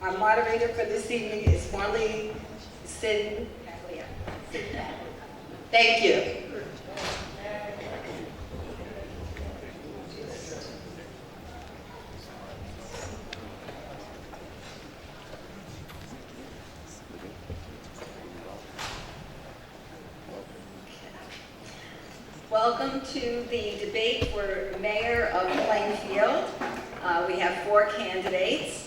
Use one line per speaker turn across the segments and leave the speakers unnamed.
Our moderator for this evening is Marlene Sin. Thank you. Welcome to the debate for mayor of Plainfield. We have 4 candidates.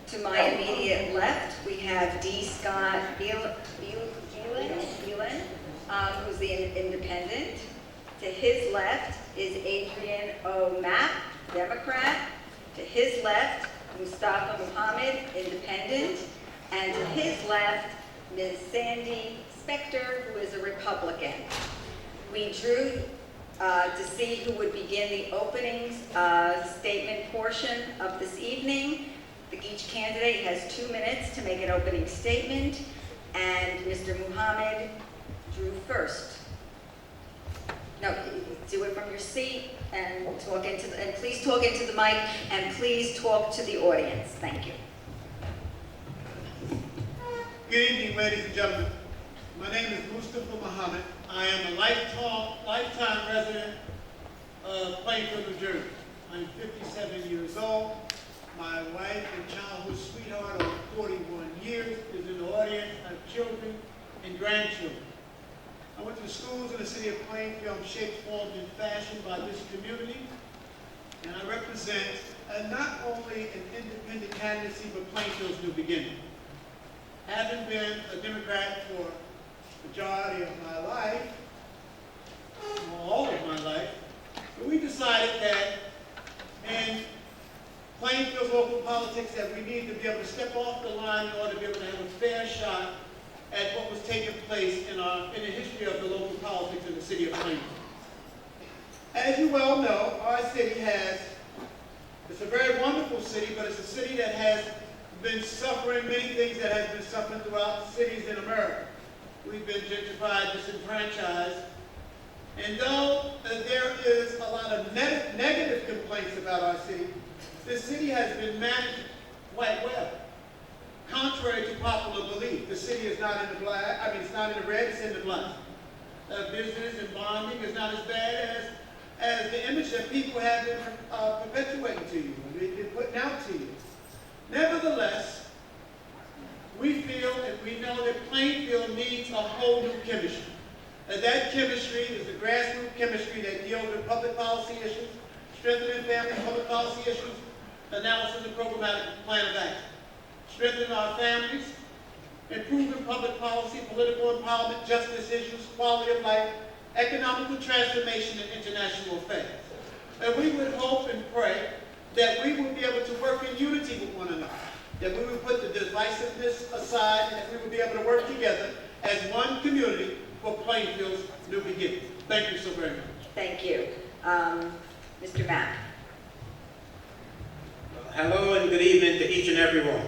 To my immediate left, we have D. Scott Beelan, who's the independent. To his left is Adrian O. MAPP, Democrat. To his left, MUSTAPHA Muhammad, independent. And to his left, Ms. Sandy SPECTOR, who is a Republican. We drew to see who would begin the opening statement portion of this evening. Each candidate has 2 minutes to make an opening statement, and Mr. Muhammad drew first. No, do it from your seat and please talk into the mic, and please talk to the audience. Thank you.
Good evening, ladies and gentlemen. My name is MUSTAPHA Muhammad. I am a lifetime resident of Plainfield, New Jersey. I'm 57 years old. My wife and childhood sweetheart of 41 years is in the audience. I have children and grandchildren. I went to schools in the city of Plainfield, shaped, formed, and fashioned by this community. And I represent not only an independent candidacy, but Plainfield's new beginning. Having been a Democrat for the majority of my life, all of my life, but we decided that in Plainfield's local politics that we need to be able to step off the line in order to be able to have a fair shot at what was taking place in the history of the local politics in the city of Plainfield. As you well know, our city it's a very wonderful city, but it's a city that has been suffering many things that has been suffering throughout cities in America. We've been gentrified, disenfranchised, and though there is a lot of negative complaints about our city, the city has been managed quite well. Contrary to popular belief, the city is not in the black, it's not in the red, it's in the black. Business and bonding is not as bad as the image that people have been perpetuating to you, and they've been putting out to you. Nevertheless, we feel and we know that Plainfield needs a whole new chemistry. And that chemistry is the grassroots chemistry that deals with public policy issues, strengthening family public policy issues, analysis and programmatic plan of action, strengthening our families, improving public policy, political empowerment, justice issues, quality of life, economical transformation, and international affairs. And we would hope and pray that we would be able to work in unity with one another, that we would put the divisiveness aside, and that we would be able to work together as one community for Plainfield's new beginning. Thank you so very much.
Thank you. Mr. MAPP.
Hello and good evening to each and every one.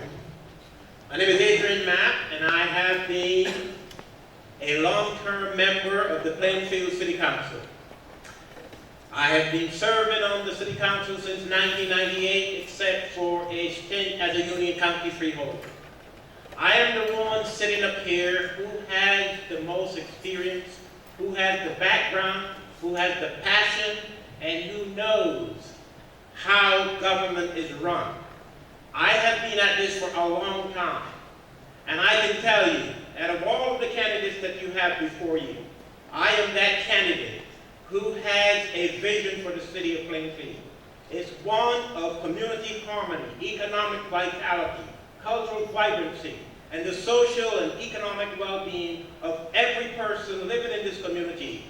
My name is Adrian MAPP, and I have been a long-term member of the Plainfield City Council. I have been serving on the City Council since 1998, except for a stint as a Union County freeholder. I am the one sitting up here who has the most experience, who has the background, who has the passion, and who knows how government is run. I have been at this for a long time, and I can tell you, out of all of the candidates that you have before you, I am that candidate who has a vision for the city of Plainfield. It's one of community harmony, economic vitality, cultural vibrancy, and the social and economic well-being of every person living in this community.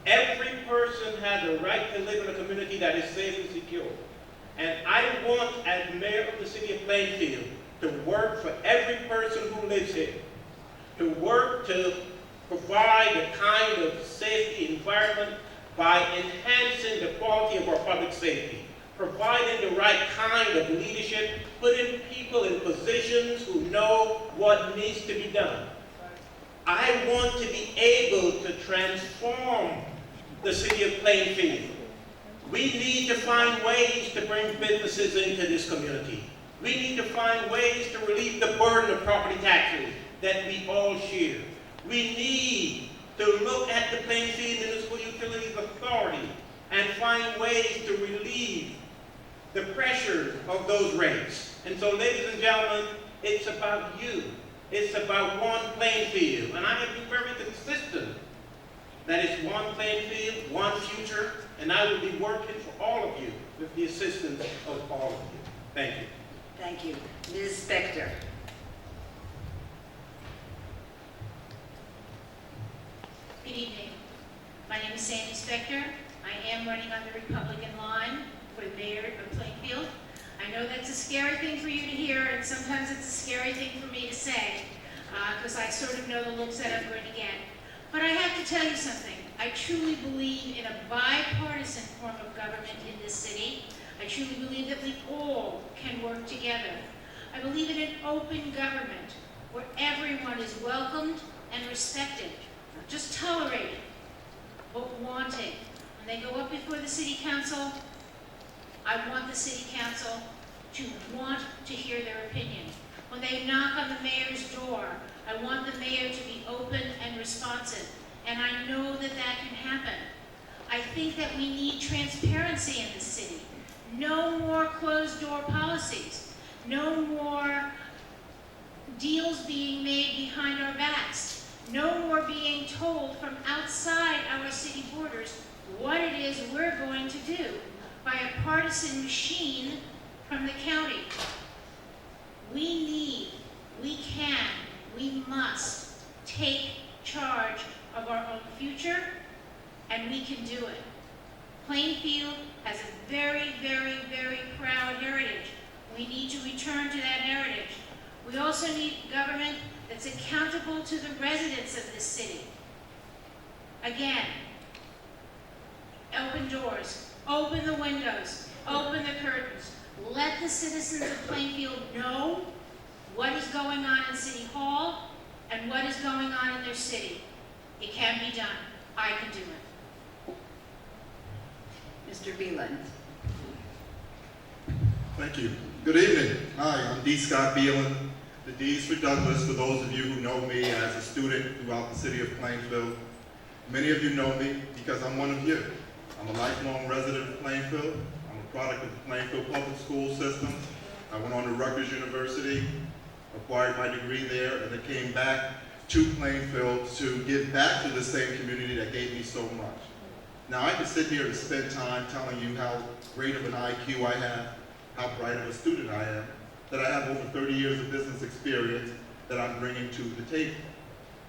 Every person has a right to live in a community that is safe and secure. And I want, as mayor of the city of Plainfield, to work for every person who lives here, to work to provide a kind of safety environment by enhancing the quality of our public safety, providing the right kind of leadership, putting people in positions who know what needs to be done. I want to be able to transform the city of Plainfield. We need to find ways to bring businesses into this community. We need to find ways to relieve the burden of property taxes that we all share. We need to look at the Plainfield Municipal Utilities Authority and find ways to relieve the pressures of those rates. And so, ladies and gentlemen, it's about you. It's about one Plainfield. And I have been very consistent that it's one Plainfield, one future, and I will be working for all of you with the assistance of all of you. Thank you.
Thank you. Ms. Spector.
Good evening. My name is Sandy Spector. I am running on the Republican line for mayor of Plainfield. I know that's a scary thing for you to hear, and sometimes it's a scary thing for me to say, because I sort of know the looks that I'm going to get. But I have to tell you something. I truly believe in a bipartisan form of government in this city. I truly believe that we all can work together. I believe in an open government where everyone is welcomed and respected, not just tolerated, but wanted. When they go up before the city council, I want the city council to want to hear their opinion. When they knock on the mayor's door, I want the mayor to be open and responsive. And I know that that can happen. I think that we need transparency in the city. No more closed-door policies. No more deals being made behind our backs. No more being told from outside our city borders what it is we're going to do by a partisan machine from the county. We need, we can, we must take charge of our own future, and we can do it. Plainfield has a very, very, very proud heritage. We need to return to that heritage. We also need government that's accountable to the residents of this city. Again, open doors, open the windows, open the curtains. Let the citizens of Plainfield know what is going on in City Hall and what is going on in their city. It can be done. I can do it.
Mr. Beeland.
Thank you. Good evening. Hi, I'm D. Scott Beeland. The D is for Douglas, for those of you who know me as a student throughout the city of Plainfield. Many of you know me because I'm one of you. I'm a lifelong resident of Plainfield. I'm a product of the Plainfield public school system. I went on to Rutgers University, acquired my degree there, and then came back to Plainfield to give back to the same community that gave me so much. Now, I could sit here and spend time telling you how great of an IQ I have, how bright of a student I am, that I have over 30 years of business experience that I'm bringing to the table.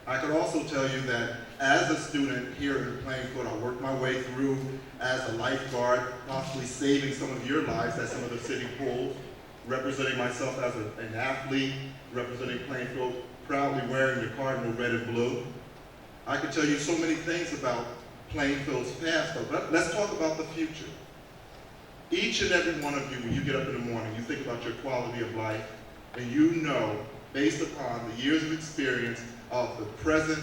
I could also tell you that as a student here in Plainfield, I worked my way through as a lifeguard, possibly saving some of your lives at some of the city pools, representing myself as an athlete, representing Plainfield, proudly wearing the cardinal red and blue. I could tell you so many things about Plainfield's past, but let's talk about the future. Each and every one of you, when you get up in the morning, you think about your quality of life, and you know, based upon the years of experience of the present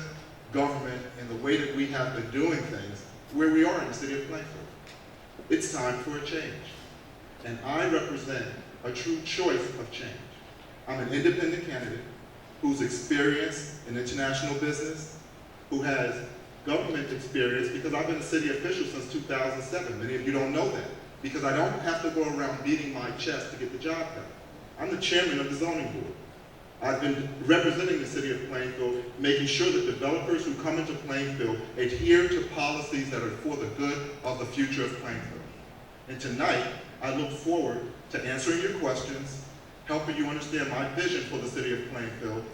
government and the way that we have been doing things, where we are in the city of Plainfield. It's time for a change. And I represent a true choice of change. I'm an independent candidate who's experienced in international business, who has government experience because I've been a city official since 2007. Many of you don't know that, because I don't have to go around beating my chest to get the job done. I'm the chairman of the zoning board. I've been representing the city of Plainfield, making sure that developers who come into Plainfield adhere to policies that are for the good of the future of Plainfield. And tonight, I look forward to answering your questions, helping you understand my vision for the city of Plainfield,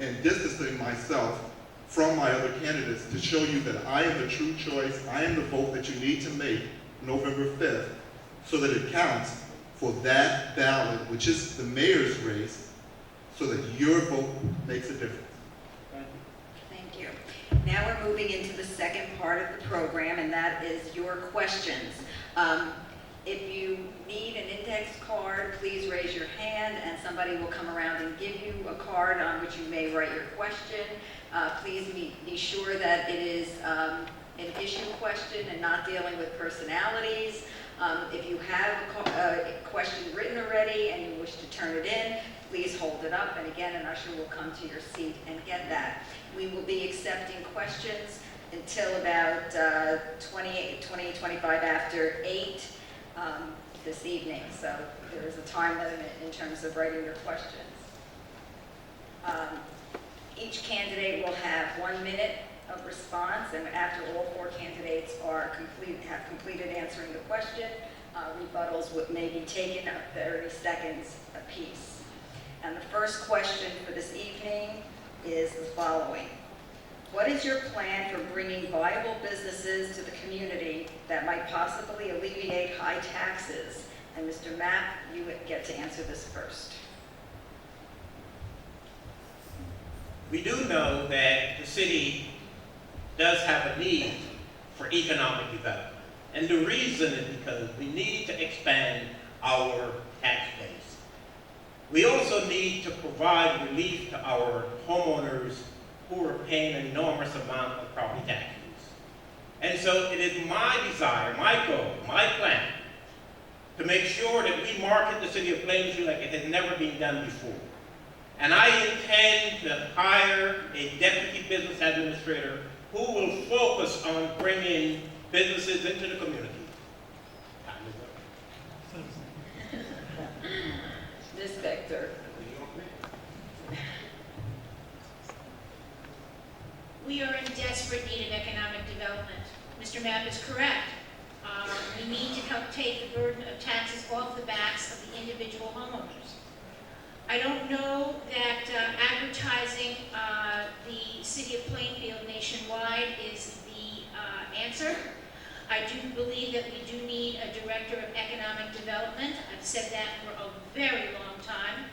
and distancing myself from my other candidates to show you that I am the true choice, I am the vote that you need to make November 5th, so that it counts for that ballot, which is the mayor's race, so that your vote makes a difference.
Thank you. Now we're moving into the second part of the program, and that is your questions. If you need an index card, please raise your hand, and somebody will come around and give you a card on which you may write your question. Please be sure that it is an issue question and not dealing with personalities. If you have a question written already and you wish to turn it in, please hold it up, and again, an usher will come to your seat and get that. We will be accepting questions until about 25 after 8 this evening, so there is a time limit in terms of writing your questions. Each candidate will have 1 minute of response, and after all 4 candidates have completed answering the question, rebuttals may be taken at 30 seconds apiece. And the first question for this evening is the following. What is your plan for bringing viable businesses to the community that might possibly alleviate high taxes? And Mr. Mapp, you get to answer this first.
We do know that the city does have a need for economic development. And the reason is because we need to expand our tax base. We also need to provide relief to our homeowners who are paying an enormous amount of property taxes. And so it is my desire, my goal, my plan, to make sure that we market the city of Plainfield like it has never been done before. And I intend to hire a deputy business administrator who will focus on bringing businesses into the community.
Ms. Spector.
We are in desperate need of economic development. Mr. Mapp is correct. We need to help take the burden of taxes off the backs of the individual homeowners. I don't know that advertising the city of Plainfield nationwide is the answer. I do believe that we do need a director of economic development. I've said that for a very long time.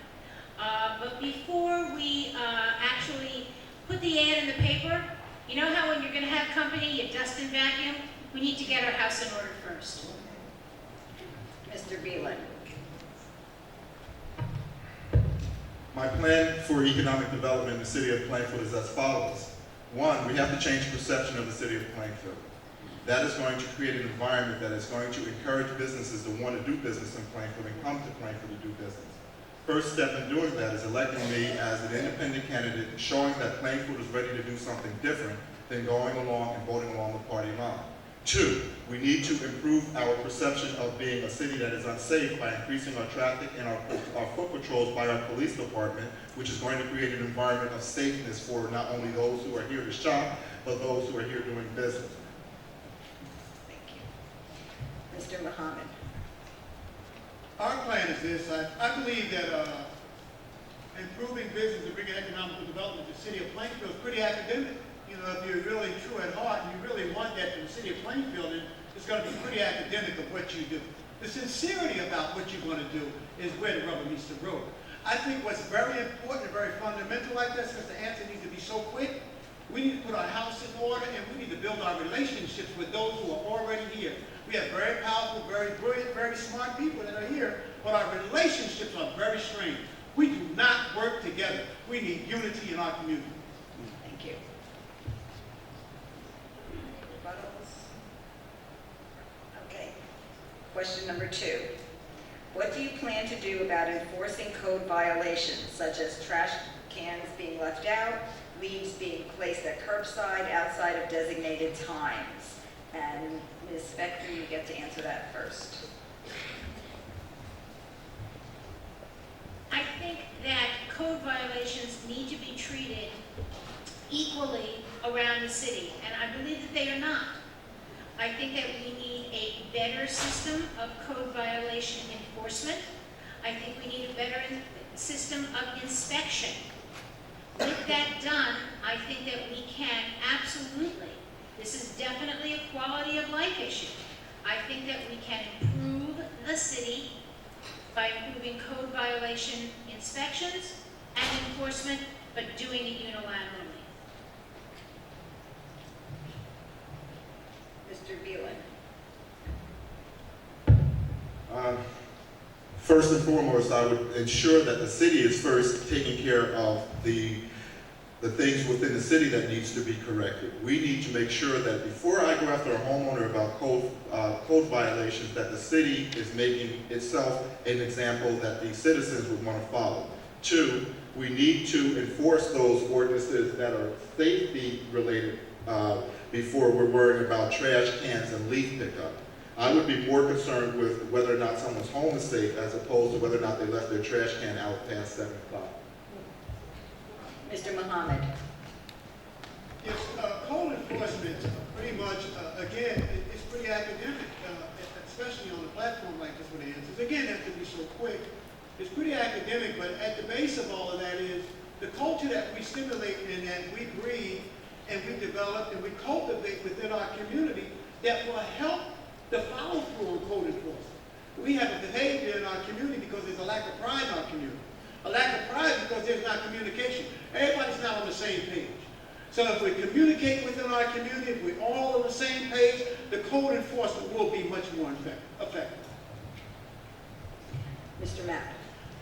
But before we actually put the ad in the paper, you know how when you're going to have company, you dust and vacuum? We need to get our house in order first.
Mr. Beelan.
My plan for economic development in the city of Plainfield is as follows. 1, we have to change the perception of the city of Plainfield. That is going to create an environment that is going to encourage businesses to want to do business in Plainfield and come to Plainfield to do business. First step in doing that is electing me as an independent candidate, showing that Plainfield is ready to do something different than going along and voting along the party line. 2, we need to improve our perception of being a city that is unsafe by increasing our traffic and our foot patrols by our police department, which is going to create an environment of safeness for not only those who are here to shop, but those who are here doing business.
Thank you. Mr. Muhammad.
Our plan is this. I believe that improving business and bringing economic development to the city of Plainfield is pretty academic. You know, if you're really true at heart and you really want that from the city of Plainfield, then it's going to be pretty academic of what you do. The sincerity about what you're going to do is where the rubber meets the road. I think what's very important and very fundamental like this, because the answer needs to be so quick, we need to put our house in order and we need to build our relationships with those who are already here. We have very powerful, very brilliant, very smart people that are here, but our relationships are very strained. We do not work together. We need unity in our community.
Thank you. Okay. Question number 2. What do you plan to do about enforcing code violations, such as trash cans being left out, leaves being placed at curbside outside of designated times? And Ms. Spector, you get to answer that first.
I think that code violations need to be treated equally around the city, and I believe that they are not. I think that we need a better system of code violation enforcement. I think we need a better system of inspection. With that done, I think that we can absolutely, this is definitely a quality of life issue. I think that we can improve the city by improving code violation inspections and enforcement, but doing it unilaterally.
Mr. Beelan.
First and foremost, I would ensure that the city is first taking care of the the things within the city that needs to be corrected. We need to make sure that before I go after a homeowner about code violations, that the city is making itself an example that the citizens would want to follow. 2, we need to enforce those ordinances that are safety related before we're worrying about trash cans and leaf pickup. I would be more concerned with whether or not someone's home is safe as opposed to whether or not they left their trash can out past 7 o'clock.
Mr. Muhammad.
Yes, code enforcement, pretty much, again, it's pretty academic, especially on a platform like this with answers. Again, that to be so quick. It's pretty academic, but at the base of all of that is the culture that we stimulate and that we breed and we develop and we cultivate within our community that will help the follow through on code enforcement. We have a behavior in our community because there's a lack of pride in our community. A lack of pride because there's not communication. Everybody's not on the same page. So if we communicate within our community, if we're all on the same page, the code enforcement will be much more effective.
Mr. Mapp.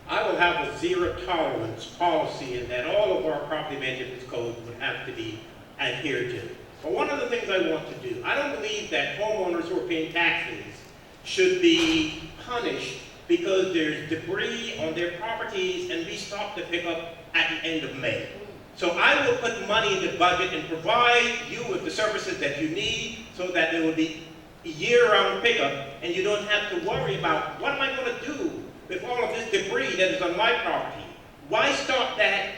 I will have a zero tolerance policy in that all of our property maintenance codes would have to be adhered to. But one of the things I want to do, I don't believe that homeowners who are paying taxes should be punished because there's debris on their properties and we stop the pickup at the end of May. So I will put money in the budget and provide you with the services that you need so that there will be year-round pickup and you don't have to worry about what am I going to do with all of this debris that is on my property. Why start that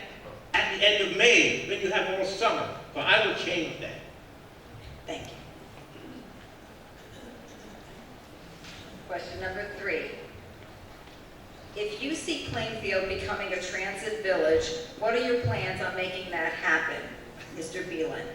at the end of May when you have all summer? So I will change that.
Thank you. Question number 3. If you see Plainfield becoming a transit village, what are your plans on making that happen? Mr. Beelan.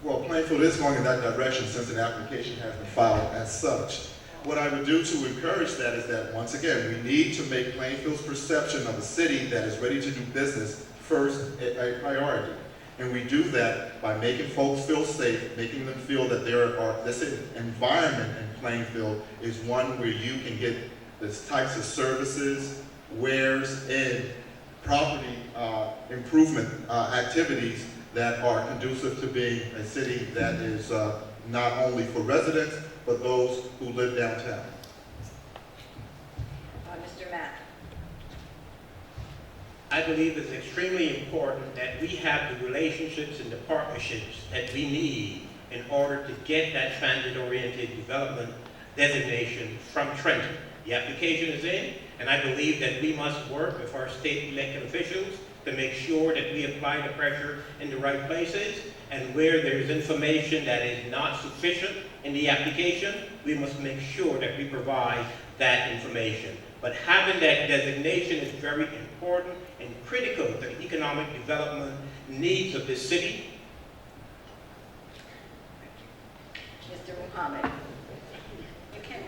Well, Plainfield is going in that direction since an application has been filed as such. What I would do to encourage that is that, once again, we need to make Plainfield's perception of a city that is ready to do business first a priority. And we do that by making folks feel safe, making them feel that this environment in Plainfield is one where you can get the types of services, wares, and property improvement activities that are conducive to being a city that is not only for residents, but those who live downtown.
Mr. Mapp.
I believe it's extremely important that we have the relationships and the partnerships that we need in order to get that transit-oriented development designation from Trenton. The application is in, and I believe that we must work with our state elected officials to make sure that we apply the pressure in the right places, and where there's information that is not sufficient in the application, we must make sure that we provide that information. But having that designation is very important and critical to the economic development needs of this city.
Mr. Muhammad. You can.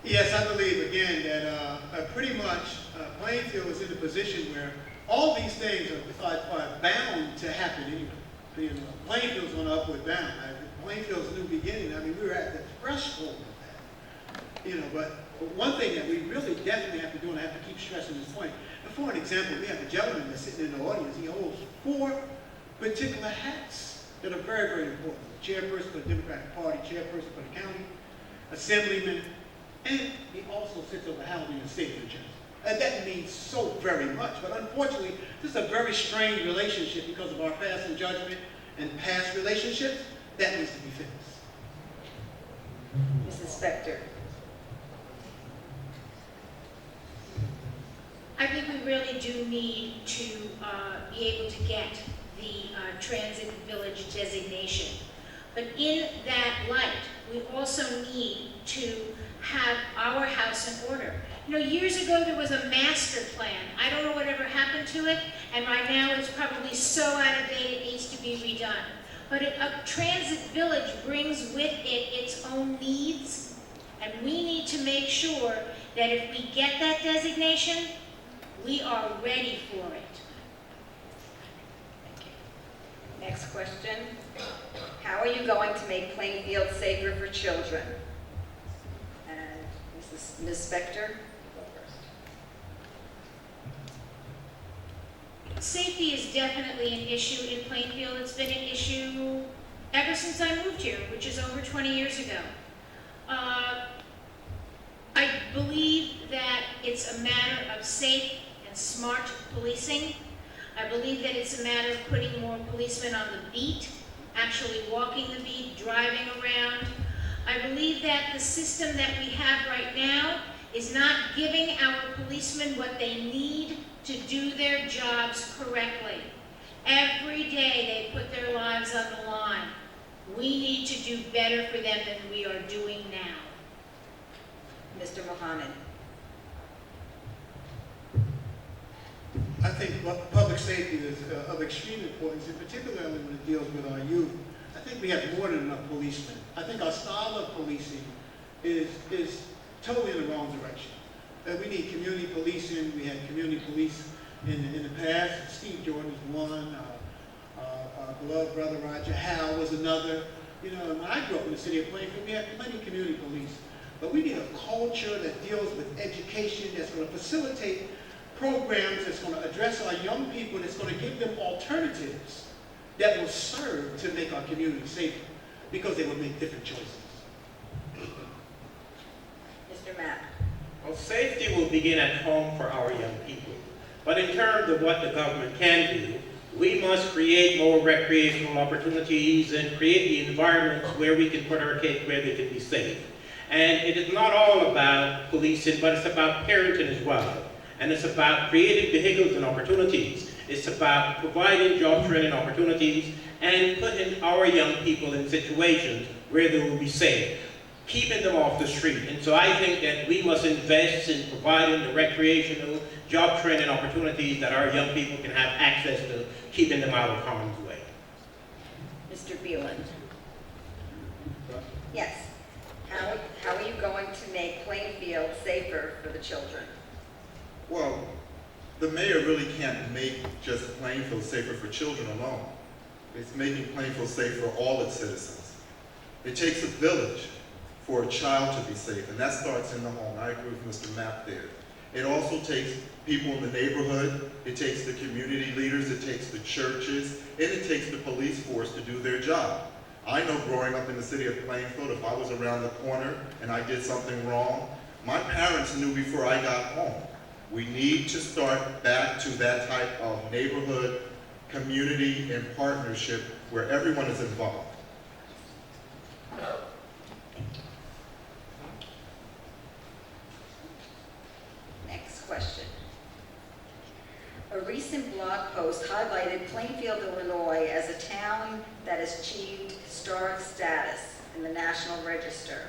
Yes, I believe again that pretty much Plainfield is in a position where all these things are bound to happen anyway. You know, Plainfield's on an upward bound. Plainfield's a new beginning. I mean, we were at the threshold of that. You know, but one thing that we really definitely have to do, and I have to keep stressing this point. And for an example, we have a gentleman that's sitting in the audience. He holds 4 particular hats that are very, very important. Chairperson for the Democratic Party, chairperson for the county, assemblyman, and he also sits over housing and safety agenda. And that means so very much. But unfortunately, this is a very strained relationship because of our past in judgment and past relationships. That needs to be fixed.
Mrs. Spector.
I think we really do need to be able to get the transit village designation. But in that light, we also need to have our house in order. You know, years ago there was a master plan. I don't know whatever happened to it, and right now it's probably so out of date it needs to be redone. But a transit village brings with it its own needs, and we need to make sure that if we get that designation, we are ready for it.
Thank you. Next question. How are you going to make Plainfield safer for children? And Ms. Spector, go first.
Safety is definitely an issue in Plainfield. It's been an issue ever since I moved here, which is over 20 years ago. I believe that it's a matter of safe and smart policing. I believe that it's a matter of putting more policemen on the beat, actually walking the beat, driving around. I believe that the system that we have right now is not giving our policemen what they need to do their jobs correctly. Every day they put their lives on the line. We need to do better for them than we are doing now.
Mr. Mohammed.
I think public safety is of extreme importance, and particularly when it deals with our youth. I think we have more than enough policemen. I think our style of policing is totally in the wrong direction. We need community policing. We had community police in the past. Steve Jordan is one. Our beloved brother Roger Howe was another. You know, when I grew up in the city of Plainfield, we had plenty of community police. But we need a culture that deals with education, that's going to facilitate programs, that's going to address our young people, that's going to give them alternatives that will serve to make our community safer, because they will make different choices.
Mr. Mapp.
Well, safety will begin at home for our young people. But in terms of what the government can do, we must create more recreational opportunities and create the environments where we can put our kids where they can be safe. And it is not all about policing, but it's about parenting as well. And it's about creating vehicles and opportunities. It's about providing job training opportunities and putting our young people in situations where they will be safe, keeping them off the street. And so I think that we must invest in providing the recreational job training opportunities that our young people can have access to, keeping them out of harm's way.
Mr. Beeland. Yes. How are you going to make Plainfield safer for the children?
Well, the mayor really can't make just Plainfield safer for children alone. It's making Plainfield safe for all its citizens. It takes a village for a child to be safe, and that starts in the home. I agree with Mr. Mapp there. It also takes people in the neighborhood, it takes the community leaders, it takes the churches, and it takes the police force to do their job. I know growing up in the city of Plainfield, if I was around the corner and I did something wrong, my parents knew before I got home. We need to start back to that type of neighborhood, community, and partnership where everyone is involved.
Next question. A recent blog post highlighted Plainfield, Illinois as a town that has achieved historic status in the National Register.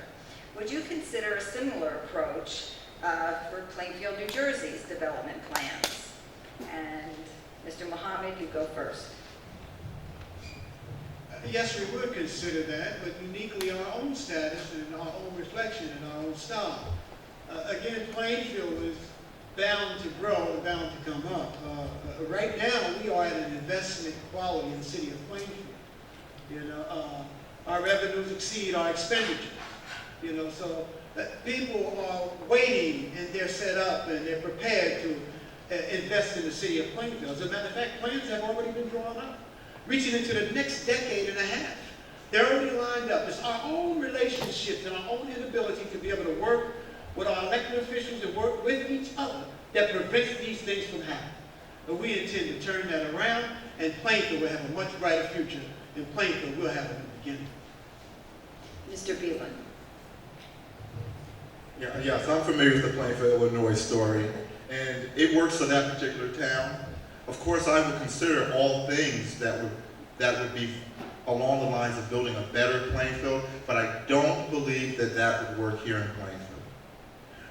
Would you consider a similar approach for Plainfield, New Jersey's development plans? And Mr. Mohammed, you go first.
Yes, we would consider that, but uniquely our own status and our own reflection and our own style. Again, Plainfield is bound to grow and bound to come up. Right now, we are at an investment quality in the city of Plainfield. You know, our revenues exceed our expenditures. You know, so people are waiting and they're set up and they're prepared to invest in the city of Plainfield. As a matter of fact, plans have already been drawn up, reaching into the next decade and a half. They're already lined up. It's our own relationships and our own inability to be able to work with our elected officials and work with each other that prevents these things from happening. But we intend to turn that around, and Plainfield will have a much brighter future than Plainfield will have in the beginning.
Mr. Beeland.
Yes, I'm familiar with the Plainfield, Illinois story, and it works for that particular town. Of course, I would consider all things that would be along the lines of building a better Plainfield, but I don't believe that that would work here in Plainfield.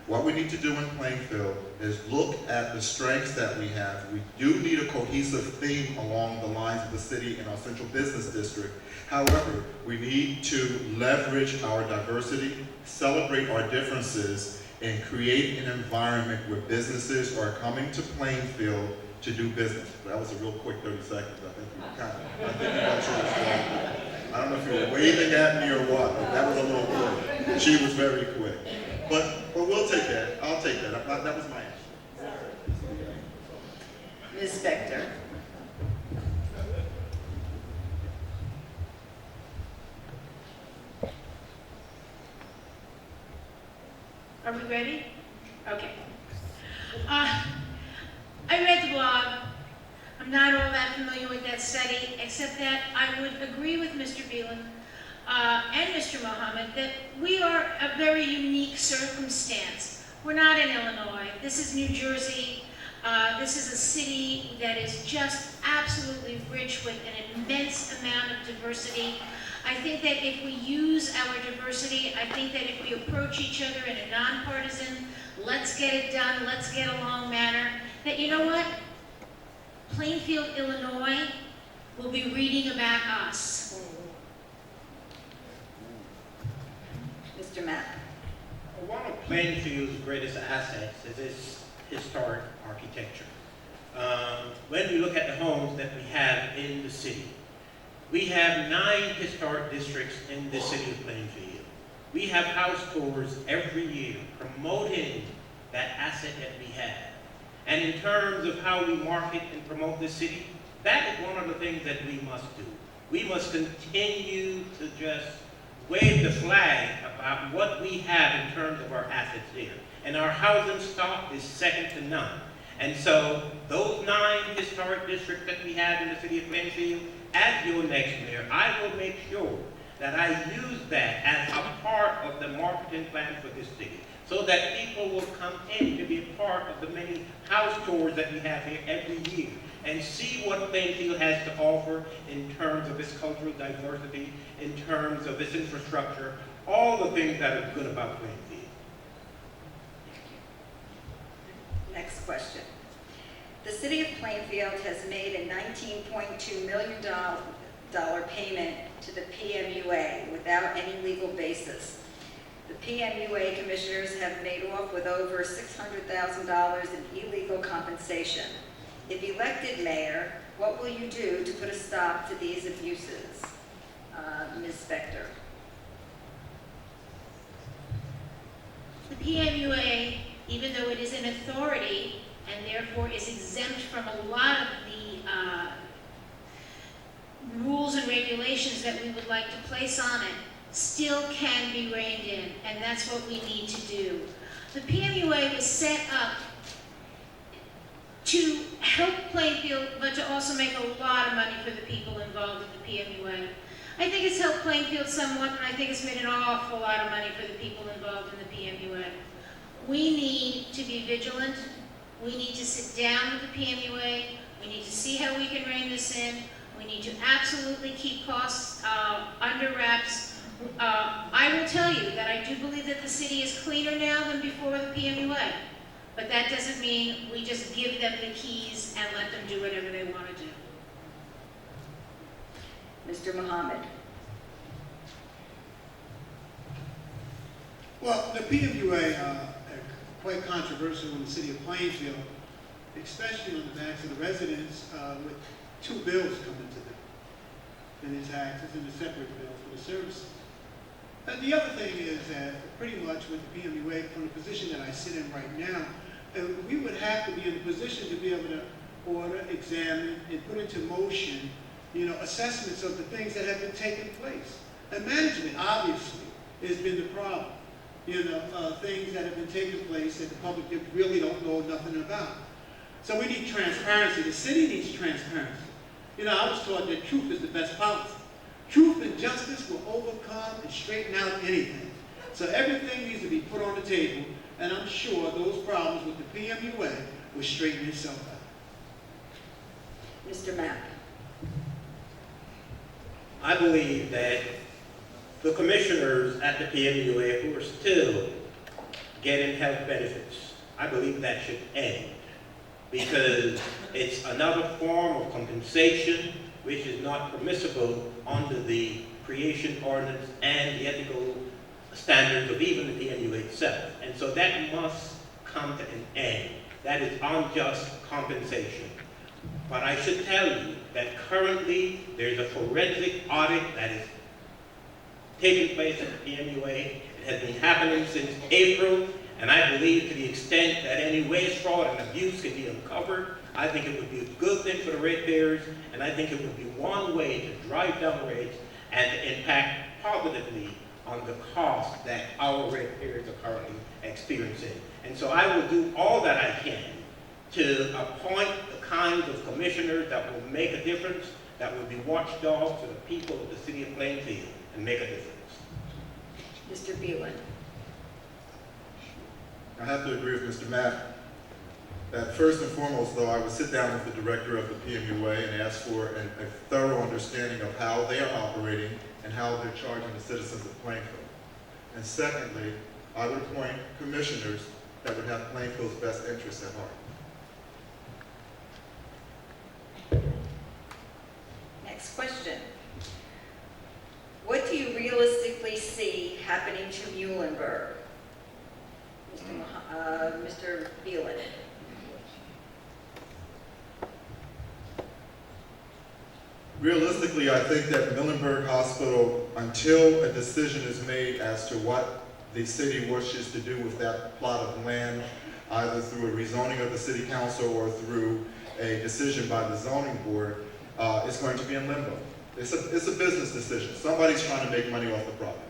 What we need to do in Plainfield is look at the strengths that we have. We do need a cohesive theme along the lines of the city and our central business district. However, we need to leverage our diversity, celebrate our differences, and create an environment where businesses are coming to Plainfield to do business. That was a real quick 30 seconds. I think you got you. I don't know if you were waving at me or what, but that was a little quick. She was very quick. But we'll take that. I'll take that. That was my answer.
Ms. Spector.
familiar with that study, except that I would agree with Mr. Beelan and Mr. Mohammed that we are a very unique circumstance. We're not in Illinois. This is New Jersey. This is a city that is just absolutely rich with an immense amount of diversity. I think that if we use our diversity, I think that if we approach each other in a nonpartisan, let's get it done, let's get along manner, that you know what? Plainfield, Illinois will be reading about us.
Mr. Mapp.
One of Plainfield's greatest assets is its historic architecture. When we look at the homes that we have in the city, we have 9 historic districts in the city of Plainfield. We have house tours every year promoting that asset that we have. And in terms of how we market and promote the city, that is one of the things that we must do. We must continue to just wave the flag about what we have in terms of our assets here. And our housing stock is second to none. And so those 9 historic districts that we have in the city of Plainfield, as your next mayor, I will make sure that I use that as a part of the marketing plan for this city, so that people will come in to be a part of the many house tours that we have here every year and see what Plainfield has to offer in terms of its cultural diversity, in terms of its infrastructure, all the things that are good about Plainfield.
Next question. The city of Plainfield has made a $19.2 million payment to the PMUA without any legal basis. The PMUA commissioners have made off with over $600,000 in illegal compensation. If elected mayor, what will you do to put a stop to these abuses? Ms. Spector.
The PMUA, even though it is an authority and therefore is exempt from a lot of the rules and regulations that we would like to place on it, still can be reined in, and that's what we need to do. The PMUA was set up to help Plainfield, but to also make a lot of money for the people involved in the PMUA. I think it's helped Plainfield somewhat, and I think it's made an awful lot of money for the people involved in the PMUA. We need to be vigilant. We need to sit down with the PMUA. We need to see how we can rein this in. We need to absolutely keep costs under wraps. I will tell you that I do believe that the city is cleaner now than before the PMUA. But that doesn't mean we just give them the keys and let them do whatever they want to do.
Mr. Mohammed.
Well, the PMUA are quite controversial in the city of Plainfield, especially on the backs of the residents, with 2 bills coming to them, and the taxes and a separate bill for the services. And the other thing is that pretty much with the PMUA, from the position that I sit in right now, we would have to be in a position to be able to order, examine, and put into motion, assessments of the things that have been taking place. And management, obviously, has been the problem. Things that have been taking place that the public really don't know nothing about. So we need transparency. The city needs transparency. I was taught that truth is the best policy. Truth and justice will overcome and straighten out anything. So everything needs to be put on the table, and I'm sure those problems with the PMUA will straighten itself out.
Mr. Mapp.
I believe that the commissioners at the PMUA who are still getting health benefits, I believe that should end, because it's another form of compensation which is not permissible under the creation ordinance and the ethical standards of even the PMUA itself. And so that must come to an end. That is unjust compensation. But I should tell you that currently there's a forensic audit that is taking place at the PMUA. It has been happening since April, and I believe to the extent that any waste, fraud, and abuse can be uncovered, I think it would be a good thing for the ratepayers, and I think it would be one way to drive down rates and to impact positively on the cost that our ratepayers are currently experiencing. And so I will do all that I can to appoint the kinds of commissioners that will make a difference, that will be watchdogs to the people of the city of Plainfield and make a difference.
Mr. Beelan.
I have to agree with Mr. Mapp that first and foremost, though, I would sit down with the director of the PMUA and ask for a thorough understanding of how they are operating and how they're charging the citizens of Plainfield. And secondly, I would appoint commissioners that would have Plainfield's best interests at heart.
Next question. What do you realistically see happening to Muhlenberg? Mr. Beelan.
Realistically, I think that Muhlenberg Hospital, until a decision is made as to what the city wishes to do with that plot of land, either through a rezoning of the city council or through a decision by the zoning board, is going to be in limbo. It's a business decision. Somebody's trying to make money off the property.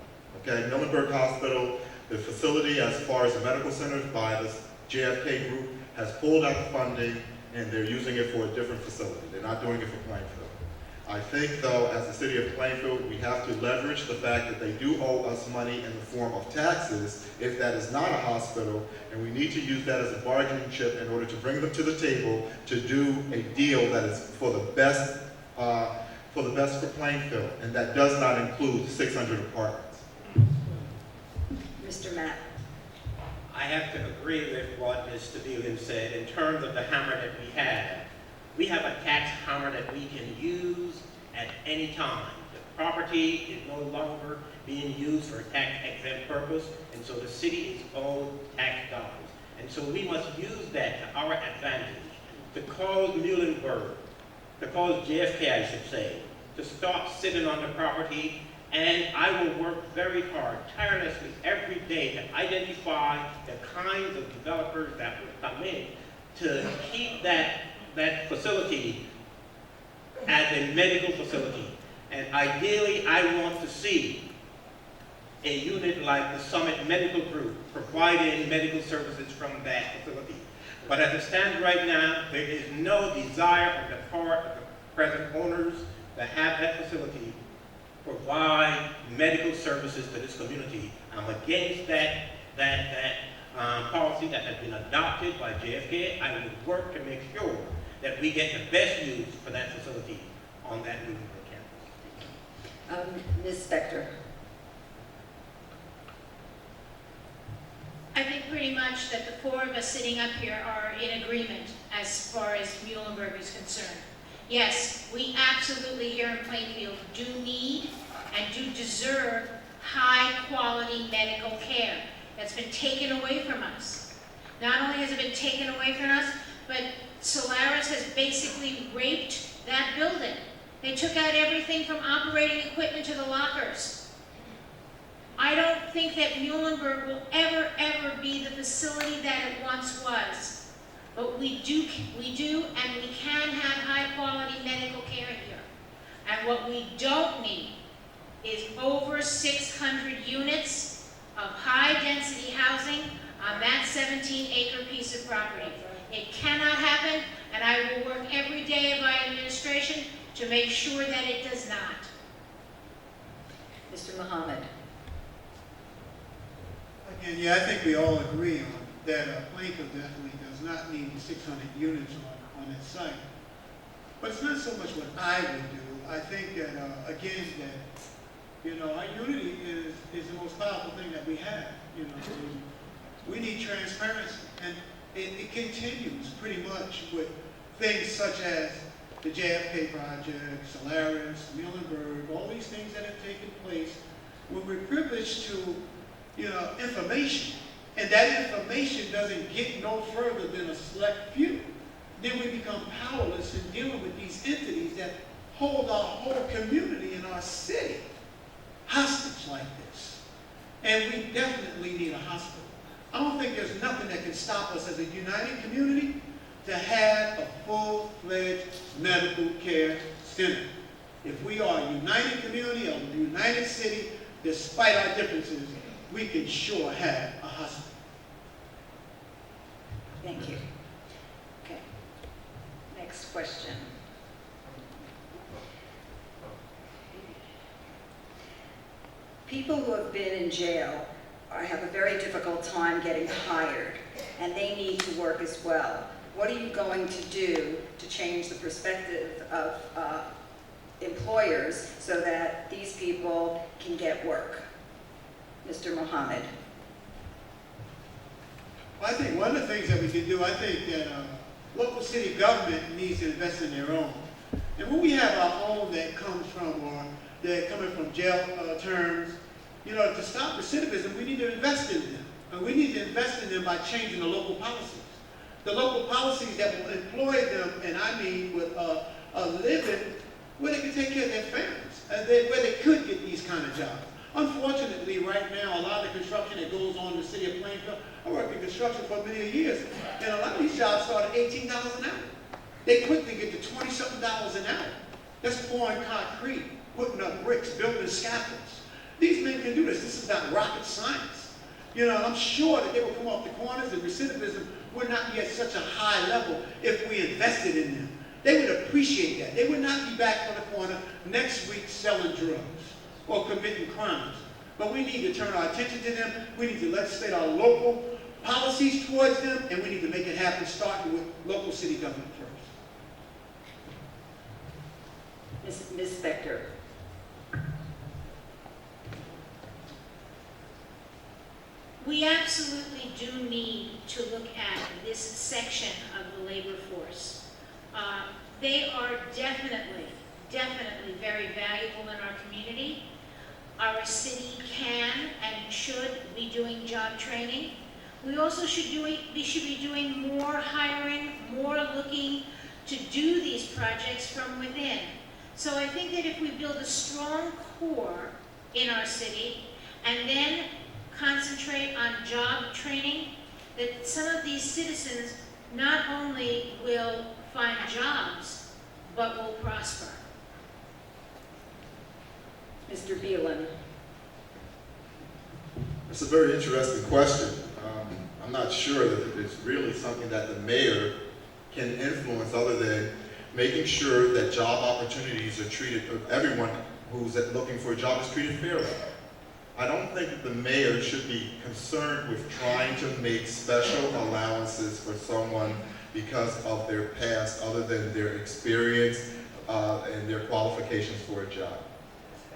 Okay, Muhlenberg Hospital, the facility as far as the medical centers by the JFK group has pulled out the funding and they're using it for a different facility. They're not doing it for Plainfield. I think, though, as the city of Plainfield, we have to leverage the fact that they do owe us money in the form of taxes if that is not a hospital, and we need to use that as a bargaining chip in order to bring them to the table to do a deal that is for the best for Plainfield, and that does not include 600 apartments.
Mr. Mapp.
I have to agree with what Mr. Beelan said in terms of the hammer that we have. We have a tax hammer that we can use at any time. The property is no longer being used for a tax-exempt purpose, and so the city is owed tax dollars. And so we must use that to our advantage, to cause Muhlenberg, to cause JFK, I should say, to stop sitting on the property. And I will work very hard, tirelessly, every day to identify the kinds of developers that will come in to keep that facility as a medical facility. And ideally, I want to see a unit like the Summit Medical Group providing medical services from that facility. But as it stands right now, there is no desire on the part of the present owners to have that facility provide medical services to this community. I'm against that policy that has been adopted by JFK. I will work to make sure that we get the best use for that facility on that Muhlenberg campus.
Ms. Spector.
I think pretty much that the four of us sitting up here are in agreement as far as Muhlenberg is concerned. Yes, we absolutely here in Plainfield do need and do deserve high-quality medical care that's been taken away from us. Not only has it been taken away from us, but Solaris has basically raped that building. They took out everything from operating equipment to the lockers. I don't think that Muhlenberg will ever be the facility that it once was. But we do and we can have high-quality medical care here. And what we don't need is over 600 units of high-density housing on that 17-acre piece of property. It cannot happen, and I will work every day of my administration to make sure that it does not.
Mr. Muhammad.
Again, yeah, I think we all agree on that Plainfield definitely does not need 600 units on that site. But it's not so much what I would do. I think that, again, that, our unity is the most powerful thing that we have. We need transparency, and it continues pretty much with things such as the JFK project, Solaris, Muhlenberg, all these things that have taken place when we're privileged to, information. And that information doesn't get no further than a select few. Then we become powerless in dealing with these entities that hold our whole community in our city hostage like this. And we definitely need a hospital. I don't think there's nothing that can stop us as a united community to have a full-fledged medical care center. If we are a united community, a united city, despite our differences, we can sure have a hospital.
Thank you. Okay. Next people who have been in jail have a very difficult time getting hired, and they need to work as well. What are you going to do to change the perspective of employers so that these people can get work? Mr. Mohammed.
Well, I think one of the things that we can do, I think that local city government needs to invest in their own. And when we have our own that comes from, or they're coming from jail terms, you know, to stop recidivism, we need to invest in them. And we need to invest in them by changing the local policies. The local policies that will employ them, and I mean with a living where they can take care of their families, where they could get these kind of jobs. Unfortunately, right now, a lot of the construction that goes on in the city of Plainfield, I worked in construction for many years, and a lot of these jobs start at $18 an hour. They quickly get to $20-something an hour. That's pouring concrete, putting up bricks, building scaffolds. These men can do this. This is not rocket science. You know, and I'm sure that they will come off the corners and recidivism would not be at such a high level if we invested in them. They would appreciate that. They would not be back on the corner next week selling drugs or committing crimes. But we need to turn our attention to them. We need to legislate our local policies towards them, and we need to make it happen, starting with local city government first.
Ms. Spector.
We absolutely do need to look at this section of the labor force. They are definitely very valuable in our community. Our city can and should be doing job training. We also should be doing more hiring, more looking to do these projects from within. So I think that if we build a strong core in our city and then concentrate on job training, that some of these citizens not only will find jobs, but will prosper.
Mr. Beelan.
It's a very interesting question. I'm not sure that it's really something that the mayor can influence other than making sure that job opportunities are treated, everyone who's looking for a job is treated fairly. I don't think that the mayor should be concerned with trying to make special allowances for someone because of their past, other than their experience and their qualifications for a job.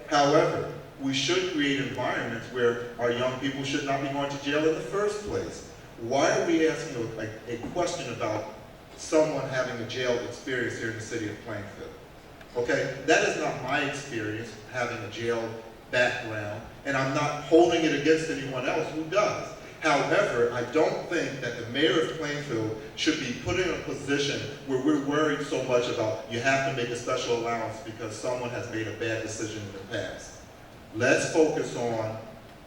However, we should create environments where our young people should not be going to jail in the first place. Why are we asking a question about someone having a jail experience here in the city of Plainfield? Okay, that is not my experience, having a jail background, and I'm not holding it against anyone else who does. However, I don't think that the mayor of Plainfield should be put in a position where we're worried so much about you have to make a special allowance because someone has made a bad decision in the past. Let's focus on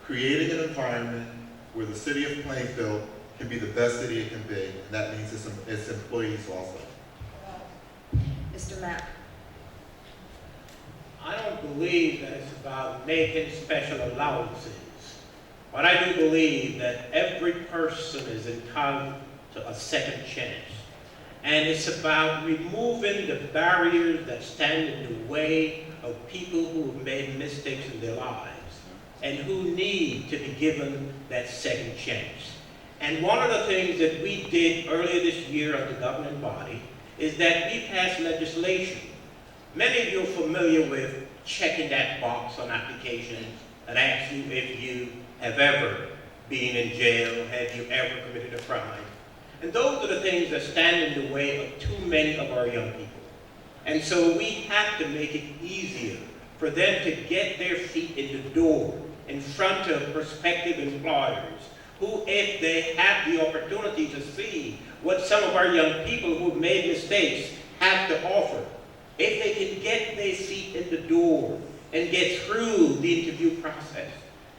creating an environment where the city of Plainfield can be the best city it can be, and that means its employees also.
Mr. Mapp.
I don't believe that it's about making special allowances. But I do believe that every person is entitled to a second chance. And it's about removing the barriers that stand in the way of people who have made mistakes in their lives and who need to be given that second chance. And one of the things that we did earlier this year as the governing body is that we passed legislation. Many of you are familiar with checking that box on applications that asks you if you have ever been in jail, have you ever committed a crime. And those are the things that stand in the way of too many of our young people. And so we have to make it easier for them to get their feet in the door in front of prospective employers who, if they have the opportunity to see what some of our young people who have made mistakes have to offer, if they can get their feet in the door and get through the interview process,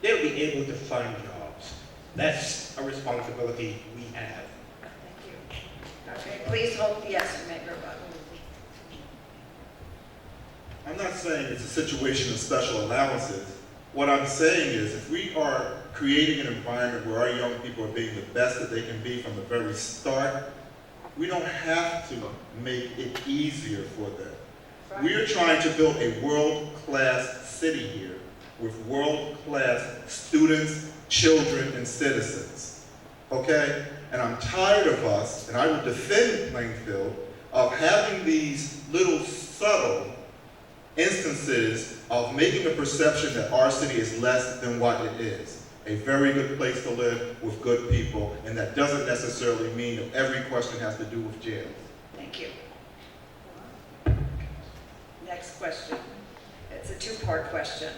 they'll be able to find jobs. That's a responsibility we have.
Thank you. Okay, please hold, yes, you may go back.
I'm not saying it's a situation of special allowances. What I'm saying is if we are creating an environment where our young people are being the best that they can be from the very start, we don't have to make it easier for them. We are trying to build a world-class city here, with world-class students, children, and citizens, okay? And I'm tired of us, and I will defend Plainfield, of having these little subtle instances of making a perception that our city is less than what it is. A very good place to live with good people, and that doesn't necessarily mean that every question has to do with jails.
Thank you. Next question. It's a two-part question.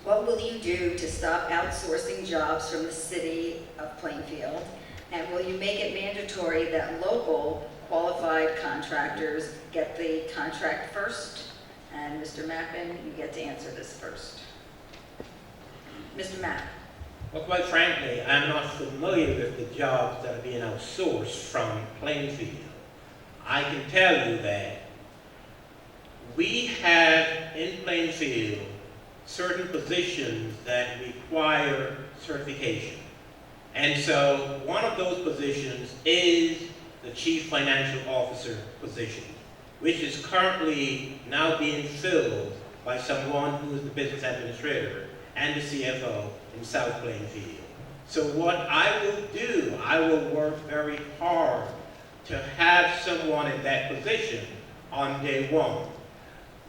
What will you do to stop outsourcing jobs from the city of Plainfield? And will you make it mandatory that local qualified contractors get the contract first? And Mr. Mappin, you get to answer this first. Mr. Mapp.
Well, quite frankly, I'm not familiar with the jobs that are being outsourced from Plainfield. I can tell you that we have in Plainfield certain positions that require certification. And so one of those positions is the Chief Financial Officer position, which is currently now being filled by someone who is the business administrator and the CFO in South Plainfield. So what I will do, I will work very hard to have someone in that position on day one.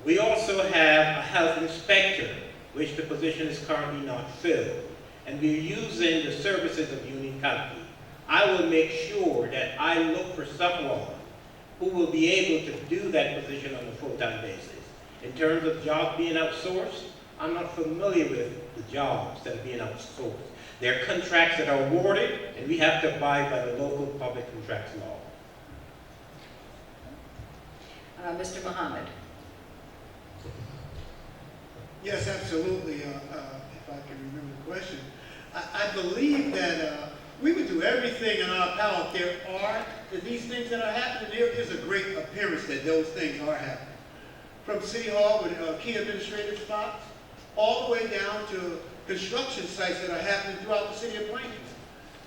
We also have a health inspector, which the position is currently not filled. And we're using the services of Union County. I will make sure that I look for someone who will be able to do that position on a full-time basis. In terms of jobs being outsourced, I'm not familiar with the jobs that are being outsourced. There are contracts that are awarded, and we have to abide by the local public contracts law.
Mr. Muhammad.
Yes, absolutely, if I can remember the question. I believe that we would do everything in our power. If there are these things that are happening, there is a great appearance that those things are happening. From City Hall with key administrative spots, all the way down to construction sites that are happening throughout the city of Plainfield.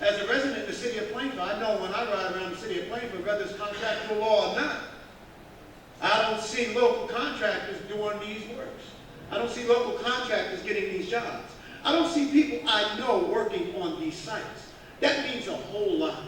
As a resident of the city of Plainfield, I know when I ride around the city of Plainfield, whether it's contractual law or not, I don't see local contractors doing these works. I don't see local contractors getting these jobs. I don't see people I know working on these sites. That means a whole lot.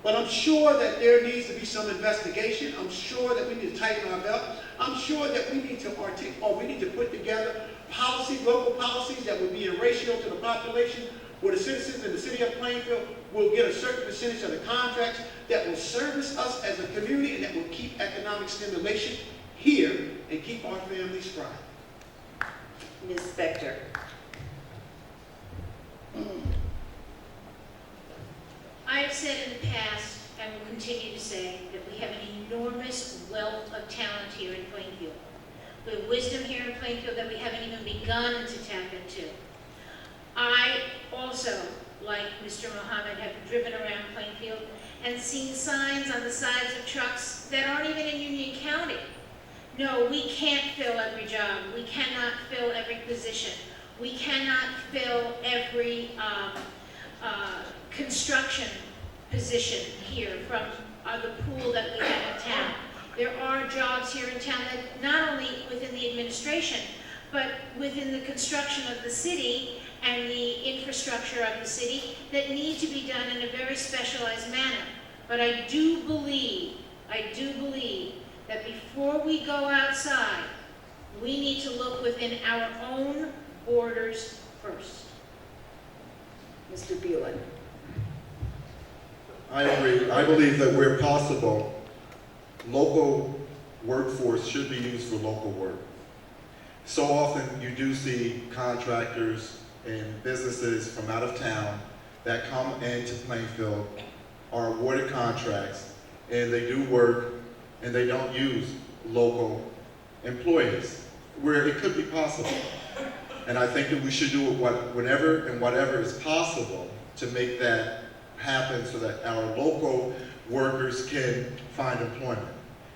But I'm sure that there needs to be some investigation. I'm sure that we need to tighten our belt. I'm sure that we need to put together policies, local policies that will be in ratio to the population, where the citizens in the city of Plainfield will get a certain percentage of the contracts that will service us as a community and that will keep economic stimulation here and keep our families thriving.
Ms. Spector.
I have said in the past, and will continue to say, that we have an enormous wealth of talent here in Plainfield. We have wisdom here in Plainfield that we haven't even begun to tap into. I also, like Mr. Muhammad, have driven around Plainfield and seen signs on the sides of trucks that aren't even in Union County. No, we can't fill every job. We cannot fill every position. We cannot fill every construction position here from the pool that we have in town. There are jobs here in town that not only within the administration, but within the construction of the city and the infrastructure of the city that need to be done in a very specialized manner. But I do believe that before we go outside, we need to look within our own borders first.
Mr. Beelan.
I agree. I believe that where possible, local workforce should be used for local work. So often you do see contractors and businesses from out of town that come into Plainfield, are awarded contracts, and they do work and they don't use local employees, where it could be possible. And I think that we should do it whenever and whatever is possible to make that happen so that our local workers can find employment.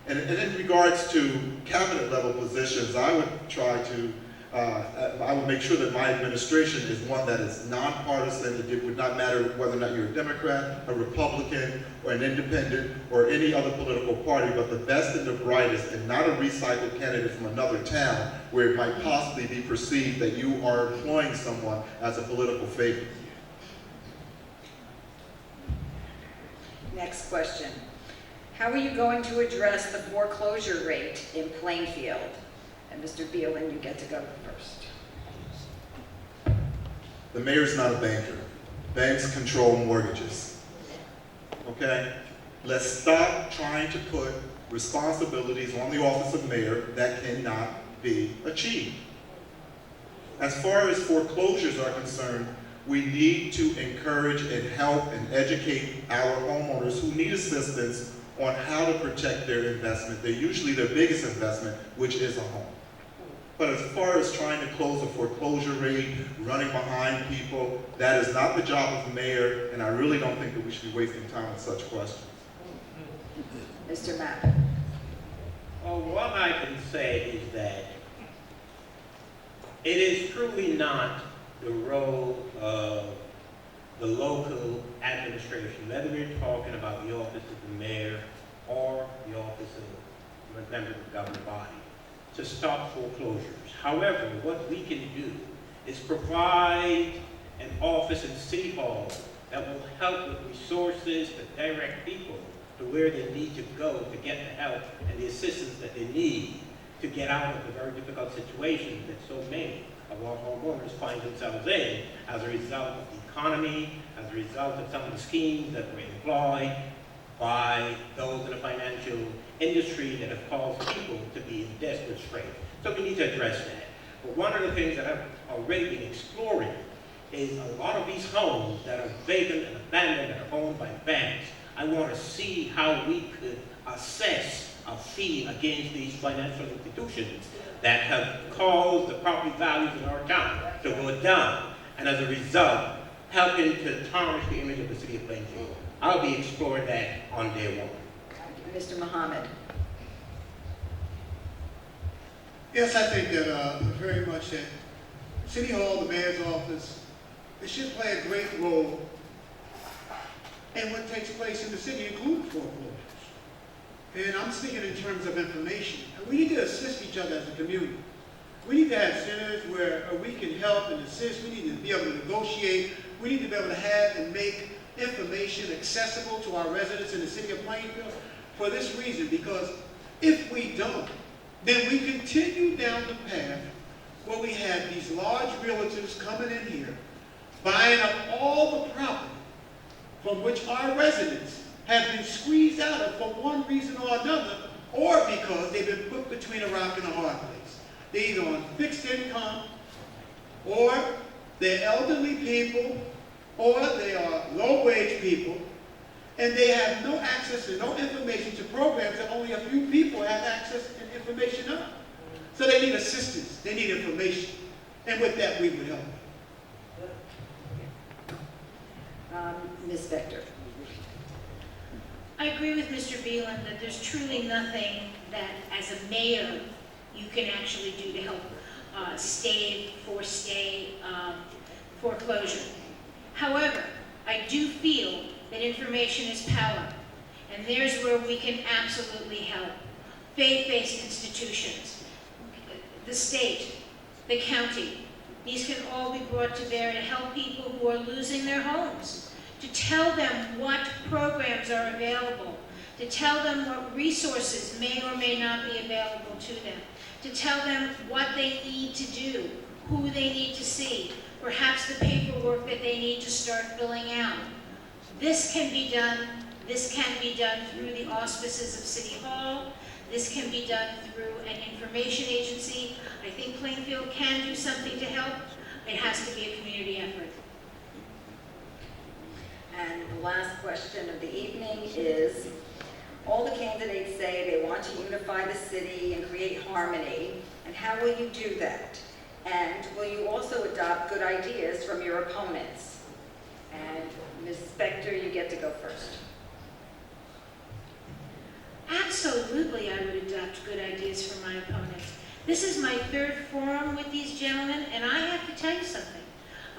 And in regards to cabinet level positions, I would try to I will make sure that my administration is one that is nonpartisan. It would not matter whether or not you're a Democrat, a Republican, or an independent, or any other political party, but the best and the brightest, and not a recycled candidate from another town where it might possibly be perceived that you are employing someone as a political favor.
Next question. How are you going to address the foreclosure rate in Plainfield? And Mr. Beelen, you get to go first.
The mayor's not a banker. Banks control mortgages. Okay? Let's stop trying to put responsibilities on the office of mayor that cannot be achieved. As far as foreclosures are concerned, we need to encourage and help and educate our homeowners who need assistance on how to protect their investment. They're usually their biggest investment, which is a home. But as far as trying to close a foreclosure rate, running behind people, that is not the job of the mayor, and I really don't think that we should be wasting time on such questions.
Mr. MAPP.
Well, what I can say is that it is truly not the role of the local administration, whether we're talking about the office of the mayor or the office of a member of the governing body, to stop foreclosures. However, what we can do is provide an office in City Hall that will help with resources to direct people to where they need to go to get the help and the assistance that they need to get out of the very difficult situations that so many of our homeowners find themselves in as a result of the economy, as a result of some of the schemes that were employed by those in the financial industry that have caused people to be in desperate straits. So we need to address that. But one of the things that I've already been exploring is a lot of these homes that are vacant and abandoned and are owned by banks. I want to see how we could assess a fee against these financial institutions that have caused the property values in our town to go down, and as a result, helping to tarnish the image of the city of Plainfield. I'll be exploring that on day one.
Mr. Muhammad.
Yes, I think that very much that City Hall, the mayor's office, it should play a great role in what takes place in the city, including foreclosures. And I'm speaking in terms of information. And we need to assist each other as a community. We need to have centers where we can help and assist. We need to be able to negotiate. We need to be able to have and make information accessible to our residents in the city of Plainfield for this reason, because if we don't, then we continue down the path where we have these large realtors coming in here, buying up all the property from which our residents have been squeezed out of for one reason or another, or because they've been put between a rock and a hard place. They're either on fixed income, or they're elderly people, or they are low-wage people, and they have no access and no information to programs that only a few people have access and information of. So they need assistance, they need information, and with that we would help.
Ms. Spector.
I agree with Mr. Beelen that there's truly nothing that, as a mayor, you can actually do to help stave foreclosure. However, I do feel that information is power, and there's where we can absolutely help. Faith-based institutions, the state, the county, these can all be brought to bear to help people who are losing their homes, to tell them what programs are available, to tell them what resources may or may not be available to them, to tell them what they need to do, who they need to see, perhaps the paperwork that they need to start filling out. This can be done through the auspices of City Hall. This can be done through an information agency. I think Plainfield can do something to help. It has to be a community effort.
And the last question of the evening is, all the candidates say they want to unify the city and create harmony, and how will you do that? And will you also adopt good ideas from your opponents? And Ms. Spector, you get to go first.
Absolutely, I would adopt good ideas from my opponents. This is my third forum with these gentlemen, and I have to tell you something.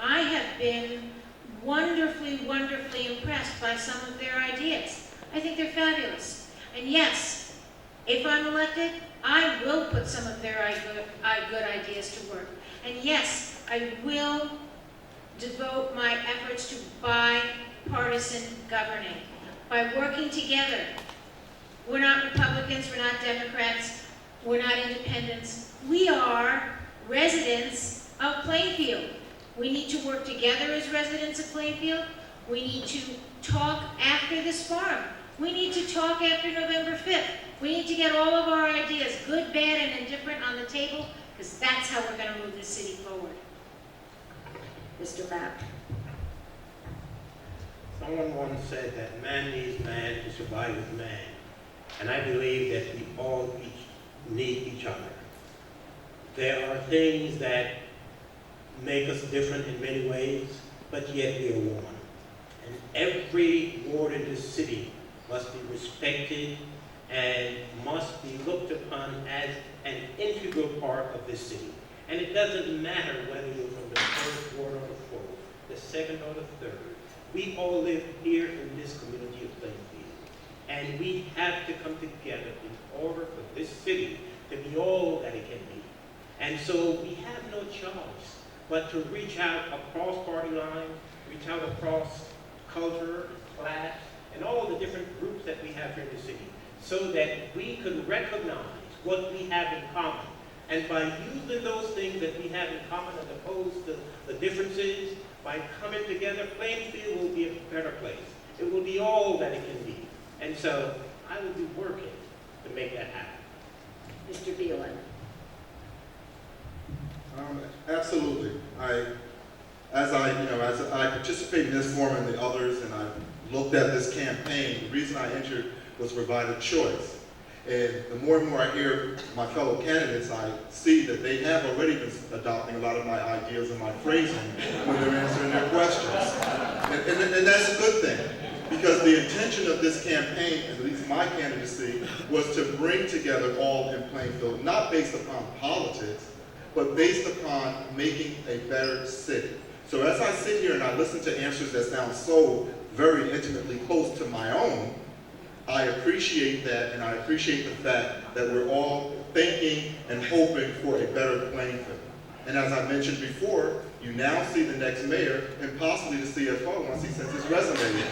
I have been wonderfully, wonderfully impressed by some of their ideas. I think they're fabulous. And yes, if I'm elected, I will put some of their good ideas to work. And yes, I will devote my efforts to bipartisan governing. By working together. We're not Republicans, we're not Democrats, we're not independents. We are residents of Plainfield. We need to work together as residents of Plainfield. We need to talk after this forum. We need to talk after November 5th. We need to get all of our ideas, good, bad, and indifferent, on the table, because that's how we're going to move this city forward.
Mr. Mapp.
Someone once said that man needs man to survive as man. And I believe that we all need each other. There are things that make us different in many ways, but yet we are one. And every ward in this city must be respected and must be looked upon as an integral part of this city. And it doesn't matter whether you're from the first ward or the fourth, the second or the third. We all live here in this community of Plainfield. And we have to come together in order for this city to be all that it can be. And so we have no choice but to reach out across party lines, reach out across culture, class, and all the different groups that we have here in the city, so that we could recognize what we have in common. And by using those things that we have in common as opposed to the differences, by coming together, Plainfield will be a better place. It will be all that it can be. And so I will be working to make that happen.
Mr. Beelan.
Absolutely. As I participate in this forum and the others, and I looked at this campaign, the reason I entered was to provide a choice. And the more and more I hear my fellow candidates, I see that they have already been adopting a lot of my ideas and my phrasing when they're answering their questions. And that's a good thing, because the intention of this campaign, at least my candidacy, was to bring together all in Plainfield, not based upon politics, but based upon making a better city. So as I sit here and I listen to answers that sound so very intimately close to my own, I appreciate that, and I appreciate the fact that we're all thinking and hoping for a better Plainfield. And as I mentioned before, you now see the next mayor and possibly the CFO once he sends his resume in.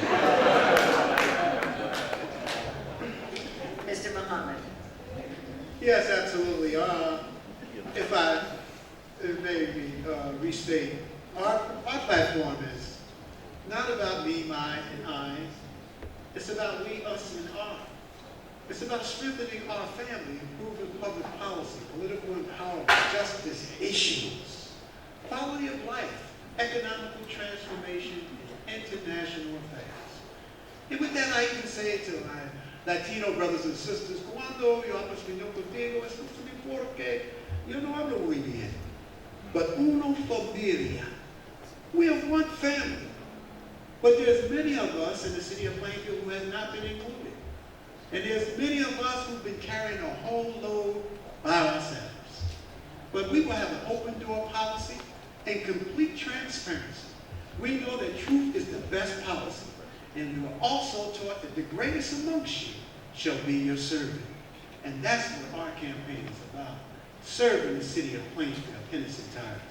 Mr. Muhammad.
Yes, absolutely. If I maybe restate, our platform is not about me, mine, and I. It's about we, us, and our. It's about strengthening our family, improving public policy, political empowerment, justice issues, quality of life, economical transformation, and international affairs. And with that, I can say to my Latino brothers and sisters, cuando yo hablo español contigo, escúchame porque yo no hablo muy bien. But uno familia. We are one family. But there's many of us in the city of Plainfield who have not been included. And there's many of us who've been carrying a whole load by ourselves. But we will have an open door policy and complete transparency. We know that truth is the best policy. And we were also taught that the greatest amongst you shall be your servant. And that's what our campaign is about, serving the city of Plainfield in its entirety.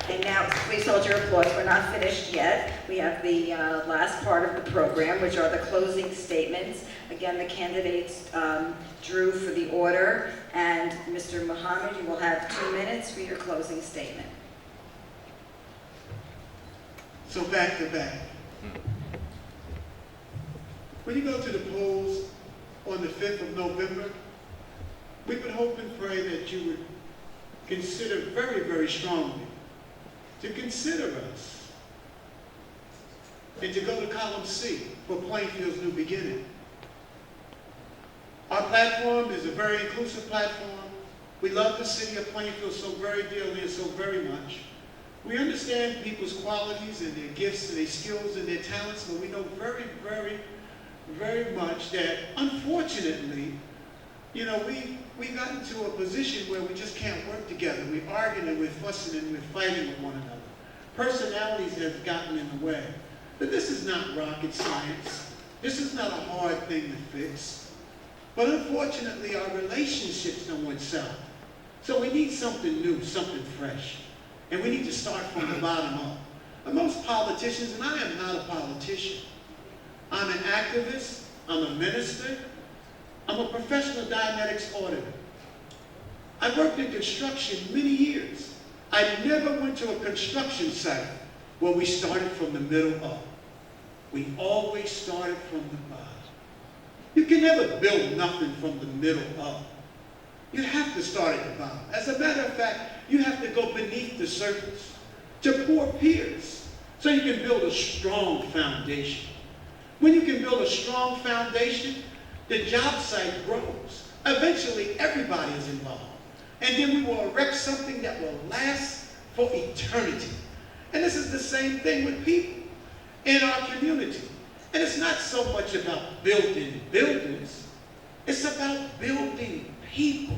And now, please hold your applause. We're not finished yet. We have the last part of the program, which are the closing statements. Again, the candidates drew for the order. And Mr. Muhammad, you will have 2 minutes for your closing statement.
So back to back. When you go to the polls on the 5th of November, we would hope and pray that you would consider very, very strongly to consider us and to go to column C for Plainfield's new beginning. Our platform is a very inclusive platform. We love the city of Plainfield so very dearly and so very much. We understand people's qualities and their gifts and their skills and their talents, but we know very, very, very much that, unfortunately, we we've gotten to a position where we just can't work together. We're arguing and we're fussing and we're fighting with one another. Personalities have gotten in the way. But this is not rocket science. This is not a hard thing to fix. But unfortunately, our relationships don't work south. So we need something new, something fresh. And we need to start from the bottom up. And most politicians, and I am not a politician, I'm an activist, I'm a minister, I'm a professional diabetics auditor. I worked in construction many years. I never went to a construction site where we started from the middle up. We always started from the bottom. You can never build nothing from the middle up. You have to start at the bottom. As a matter of fact, you have to go beneath the surface to poor peers so you can build a strong foundation. When you can build a strong foundation, the job site grows. Eventually, everybody is involved. And then we will erect something that will last for eternity. And this is the same thing with people in our community. And it's not so much about building buildings. It's about building people.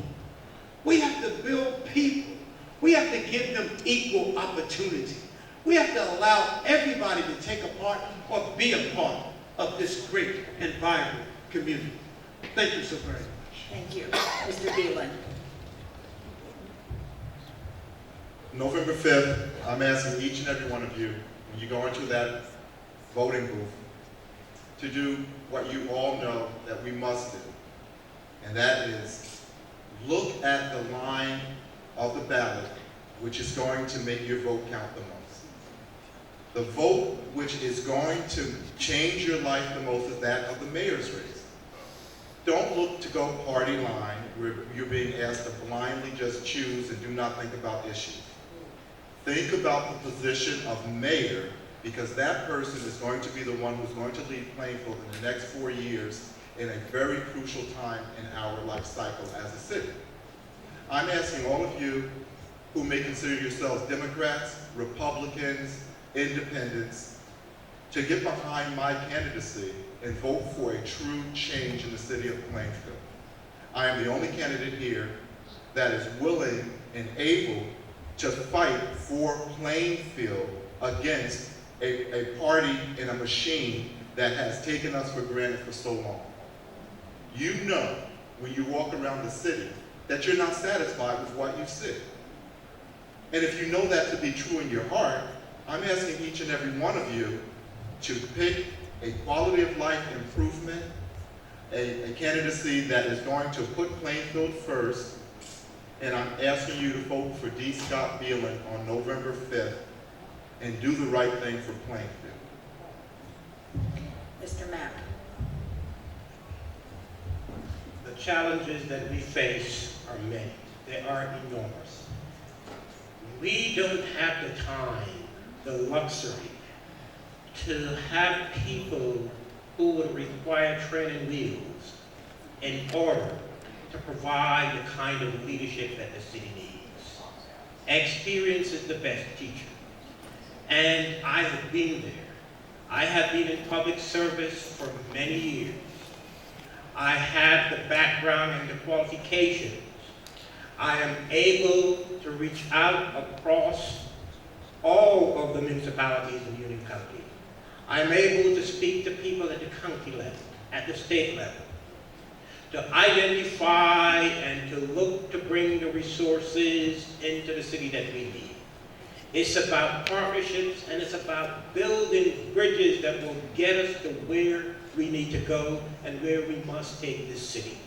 We have to build people. We have to give them equal opportunity. We have to allow everybody to take a part or be a part of this great and vibrant community. Thank you so very much.
Thank you. Mr. Beelan.
November 5th, I'm asking each and every one of you, when you go into that voting booth, to do what you all know that we must do. And that is, look at the line of the ballot, which is going to make your vote count the most. The vote which is going to change your life the most is that of the mayor's race. Don't look to go party line where you're being asked to blindly just choose and do not think about issues. Think about the position of mayor, because that person is going to be the one who's going to lead Plainfield in the next 4 years in a very crucial time in our life cycle as a city. I'm asking all of you who may consider yourselves Democrats, Republicans, Independents, to get behind my candidacy and vote for a true change in the city of Plainfield. I am the only candidate here that is willing and able to fight for Plainfield against a party and a machine that has taken us for granted for so long. You know, when you walk around the city, that you're not satisfied with what you see. And if you know that to be true in your heart, I'm asking each and every one of you to pick a quality of life improvement, a candidacy that is going to put Plainfield first, and I'm asking you to vote for D. Scott Beelan on November 5th and do the right thing for Plainfield.
Mr. Mapp.
The challenges that we face are many. They are enormous. We don't have the time, the luxury, to have people who would require training wheels in order to provide the kind of leadership that the city needs. Experience is the best teacher. And I have been there. I have been in public service for many years. I have the background and the qualifications. I am able to reach out across all of the municipalities in Union County. I am able to speak to people at the county level, at the state level, to identify and to look to bring the resources into the city that we need. It's about partnerships, and it's about building bridges that will get us to where we need to go and where we must take this city.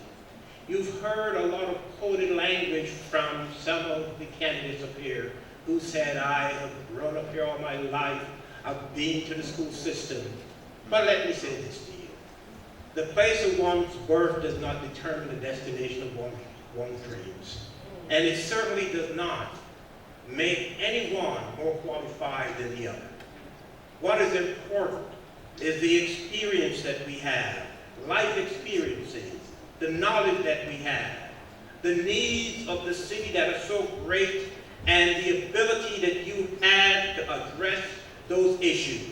You've heard a lot of quoted language from some of the candidates up here who said, I have grown up here all my life, I've been to the school system. But let me say this to you. The place of one's birth does not determine the destination of one's dreams. And it certainly does not make anyone more qualified than the other. What is important is the experience that we have, life experiences, the knowledge that we have, the needs of the city that are so great, and the ability that you have to address those issues.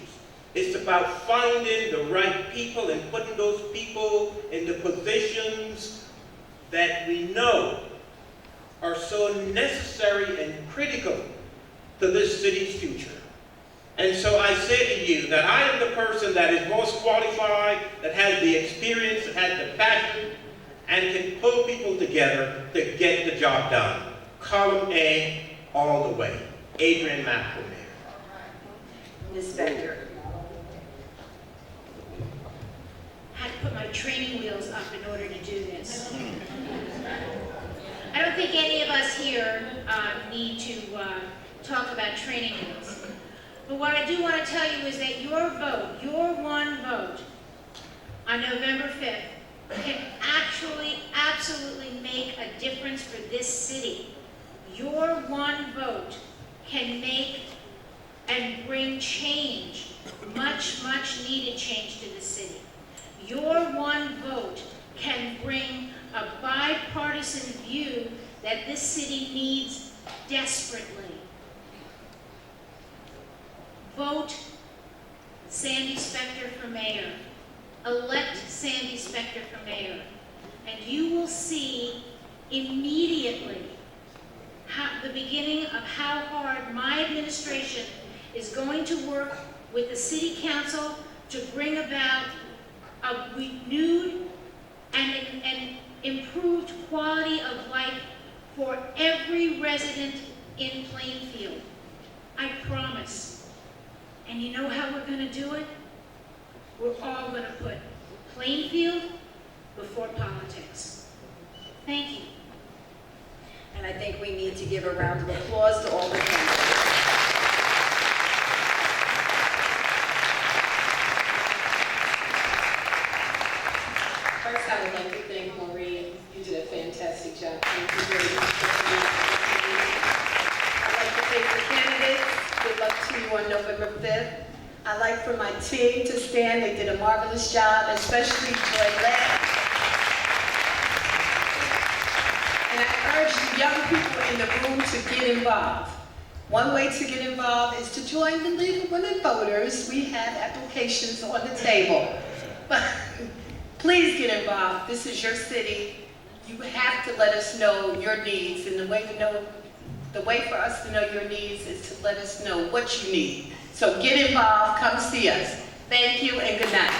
It's about finding the right people and putting those people in the positions that we know are so necessary and critical to this city's future. And so I say to you that I am the person that is most qualified, that has the experience, that has the passion, and can pull people together to get the job done. Column A, all the way. Adrian MAPP for mayor.
Ms. Spector.
I had to put my training wheels up in order to do this. I don't think any of us here need to talk about training wheels. But what I do want to tell you is that your vote, your one vote on November 5th can actually, absolutely make a difference for this city. Your one vote can make and bring change, much, much needed change to the city. Your one vote can bring a bipartisan view that this city needs desperately. Vote Sandy Spector for mayor. Elect Sandy Spector for mayor. And you will see immediately the beginning of how hard my administration is going to work with the city council to bring about a renewed and improved quality of life for every resident in Plainfield. I promise. And you know how we're going to do it? We're all going to put Plainfield before politics. Thank you.
And I think we need to give a round of applause to all the candidates.
First, I would like to thank Maureen. You did a fantastic job. Thank you very much.
I'd like to thank the candidates. Good luck to you on November 5th. I'd like for my team to stand. They did a marvelous job, especially Joy Lab. And I urge the young people in the room to get involved. One way to get involved is to join the League of Women Voters. We have applications on the table. But please get involved. This is your city. You have to let us know your needs, and the way for us to know your needs is to let us know what you need. So get involved, come see us. Thank you and good night.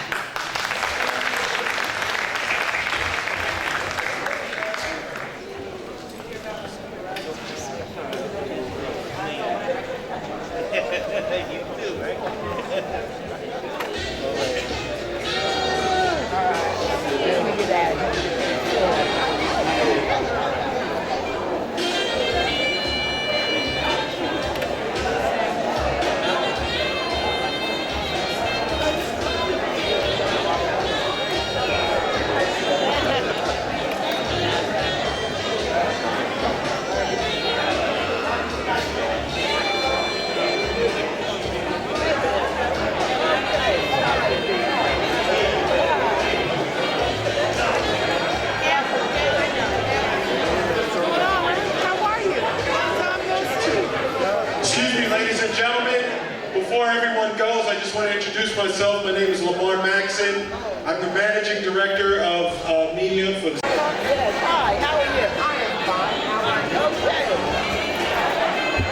Myself, my name is Lamar Maxon. I'm the managing director of media for the.
Yes, hi, how are you? I am fine. How are you? Okay.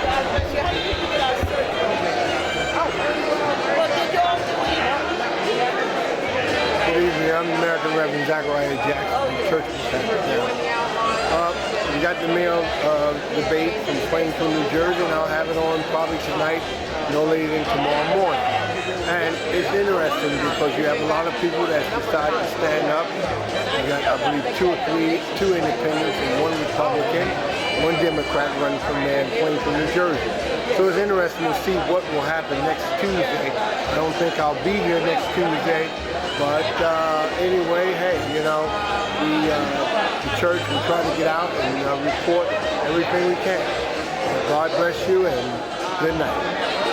God bless you. How did you get our search over there? Oh, well, did you all do it?
Good evening. I'm American Reverend Zachariah Jackson, church pastor. We got the mail debate from Plainfield, New Jersey, and I'll have it on probably tonight, no later than tomorrow morning. And it's interesting because you have a lot of people that decide to stand up. You got, I believe, two independents and one Republican, one Democrat running from there in Plainfield, New Jersey. So it's interesting to see what will happen next Tuesday. I don't think I'll be here next Tuesday, but anyway, hey, you know, the church will try to get out and report everything we can. God bless you and good night.